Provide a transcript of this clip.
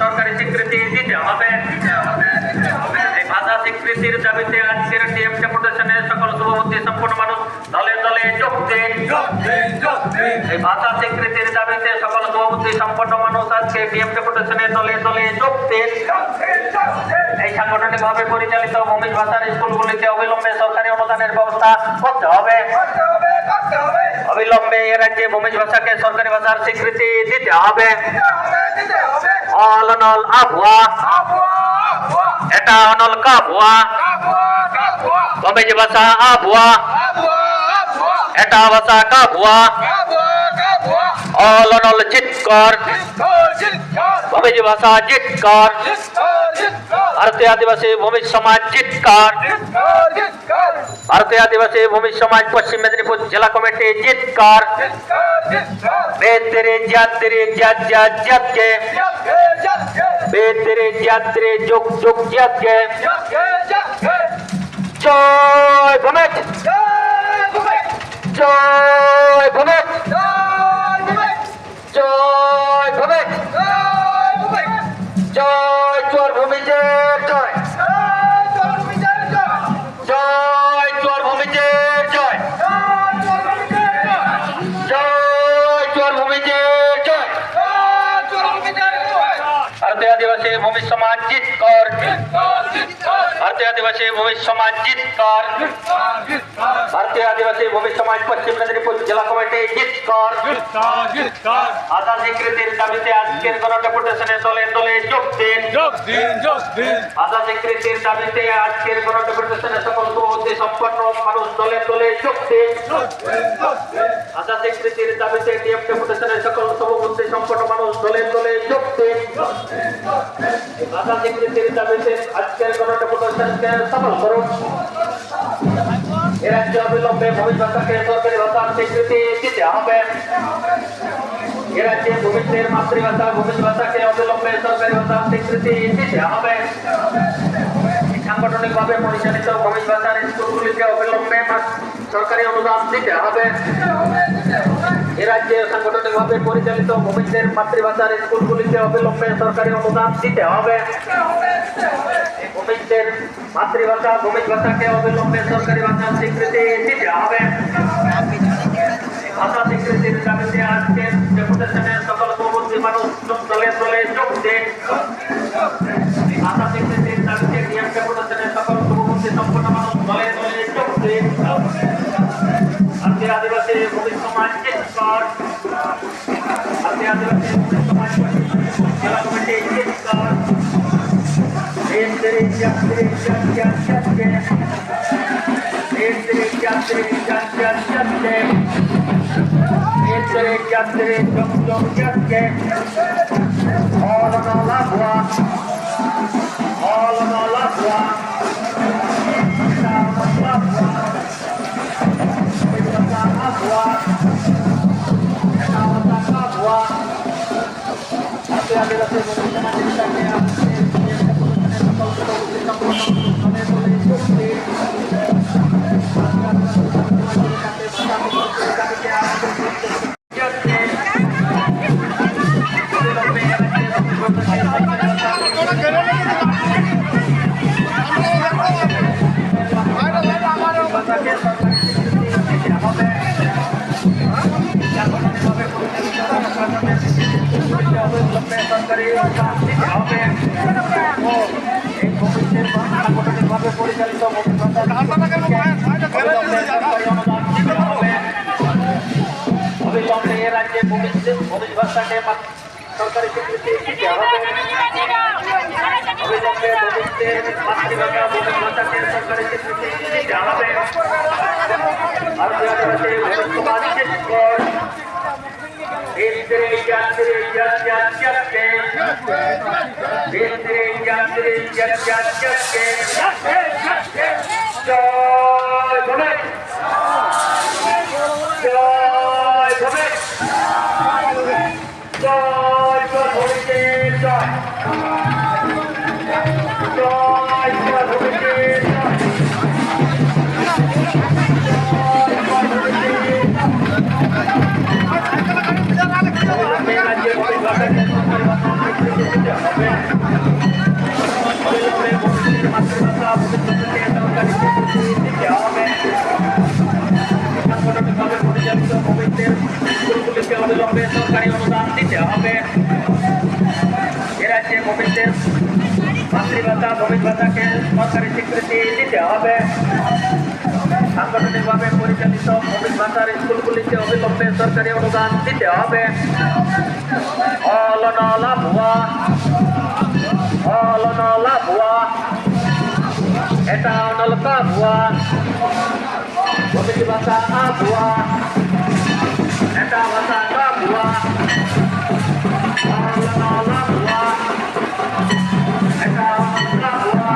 সরকারি স্বীকৃতি দিতে হবে। এই ভাষা স্বীকৃতির দাবিতে আজকের টিএমসি প্রদর্শনে সকল শুভবুদ্ধি সম্পন্ন মানুষ দলে দলে যোগ দিন। এই ভাষা স্বীকৃতির দাবিতে সকল শুভবুদ্ধি সম্পন্ন মানুষ আজকে টিএমসি প্রদর্শনে দলে দলে যোগ দিন। এই সাংগঠনিকভাবে পরিচালিত ভূমি ভাষার স্কুলগুলিতে অবিলম্বে সরকারি অনুদানের ব্যবস্থা করতে হবে। অবিলম্বে এ রাজ্যে ভূমি ভাষাকে সরকারি ভাষার স্বীকৃতি দিতে হবে। অনল আবহাওয়া এটা অনল কাবুয়া ভূমি ভাষা আবহাওয়া এটা ভাষা কাবুয়া অনল চিৎকার ভূমি ভাষা চিৎকার ভারতীয় আদিবাসী ভূমি সমাজ চিৎকার ভারতীয় আদিবাসী ভূমি সমাজ পশ্চিম মেদিনীপুর জেলা কমিটি চিৎকার বেতেরে যাত্রে যাত্রে বেতেরে যাত্রে যোগ যোগ যাত্রে জয় ভূমি জয় ভূমি জয় ভূমি জয় চোর ভূমি জয় জয় জয় চোর ভূমি জয় জয় জয় চোর ভূমি জয় জয় ভারতীয় আদিবাসী ভূমি সমাজ চিৎকার ভারতীয় আদিবাসী ভূমি সমাজ চিৎকার ভারতীয় আদিবাসী ভূমি সমাজ পশ্চিম মেদিনীপুর জেলা কমিটি চিৎকার ভাষা স্বীকৃতির দাবিতে আজকের গণডেপুটেশনে দলে দলে যোগ দিন। ভাষা স্বীকৃতির দাবিতে আজকের গণডেপুটেশনে সকল শুভবুদ্ধি সম্পন্ন মানুষ দলে দলে যোগ দিন। ভাষা স্বীকৃতির দাবিতে টিএম ডেপুটেশনের সকল শুভবুদ্ধি সম্পন্ন মানুষ দলে দলে যোগ দিন। ভাষা স্বীকৃতির দাবিতে আজকের গণডেপুটেশনকে সফল করুন। এ রাজ্যে অবিলম্বে ভূমি ভাষাকে সরকারি ভাষার স্বীকৃতি দিতে হবে। এ রাজ্যে ভূমিদের মাতৃভাষা ভূমি ভাষাকে অবিলম্বে সরকারি ভাষার স্বীকৃতি দিতে হবে। সাংগঠনিকভাবে পরিচালিত ভূমি ভাষার স্কুলগুলিকে অবিলম্বে সরকারি অনুদান দিতে হবে। এ রাজ্যে সাংগঠনিকভাবে পরিচালিত ভূমিদের মাতৃভাষার স্কুলগুলিতে অবিলম্বে সরকারি অনুদান দিতে হবে। ভূমিদের মাতৃভাষা ভূমি ভাষাকে অবিলম্বে সরকারি ভাষার স্বীকৃতি দিতে হবে। ভাষা স্বীকৃতির দাবিতে আজকে ডেপুটেশনে সকল শুভবুদ্ধি মানুষ দলে দলে যোগ দিন। ভাষা স্বীকৃতির দাবিতে টিএম ডেপুটেশনে সকল শুভবুদ্ধি সম্পন্ন মানুষ দলে দলে যোগ দিন। ভারতীয় আদিবাসী ভূমি সমাজ চিৎকার ভারতীয় আদিবাসী ভূমি সমাজ জেলা কমিটি চিৎকার বেতেরে যাত্রে যাত্রে বেতেরে যাত্রে যাত্রে বেতেরে যাত্রে যোগ যোগ যাত্রে অনল আবহাওয়া অনল আবহাওয়া পরিচালিত অবিলম্বে এ রাজ্যে ভূমি ভাষাকে সরকারি স্বীকৃতি দিতে হবে। অবিলম্বে ভূমিদের মাতৃভাষা ভূমি ভাষাকে সরকারি স্বীকৃতি দিতে হবে। ভারতীয় আদিবাসী ভূমি সমাজ চিৎকার বেতেরে যাত্রে যাত্রে বেতেরে যাত্রে যাত্রে জয় ভূমি জয় ভূমি জয় জয় জয় শিবা ভূমিকের সরকারি অনুদান দিতে হবে। এরাজ্যে ভবিষ্যের মাতৃভাষা ভবিষ্যৎকে সরকারি স্বীকৃতি দিতে হবে। সাংগঠনিকভাবে পরিচালিত ভবিষ্যৎ স্কুলগুলিকে অবিলম্বে সরকারি অনুদান দিতে হবে। অলনলা ভুয়া এটা নলকা ভুয়া ভবিষ্যৎ ভাষা ভুয়া এটা ভাষা ভুয়া অলনলা ভুয়া এটা ভুয়া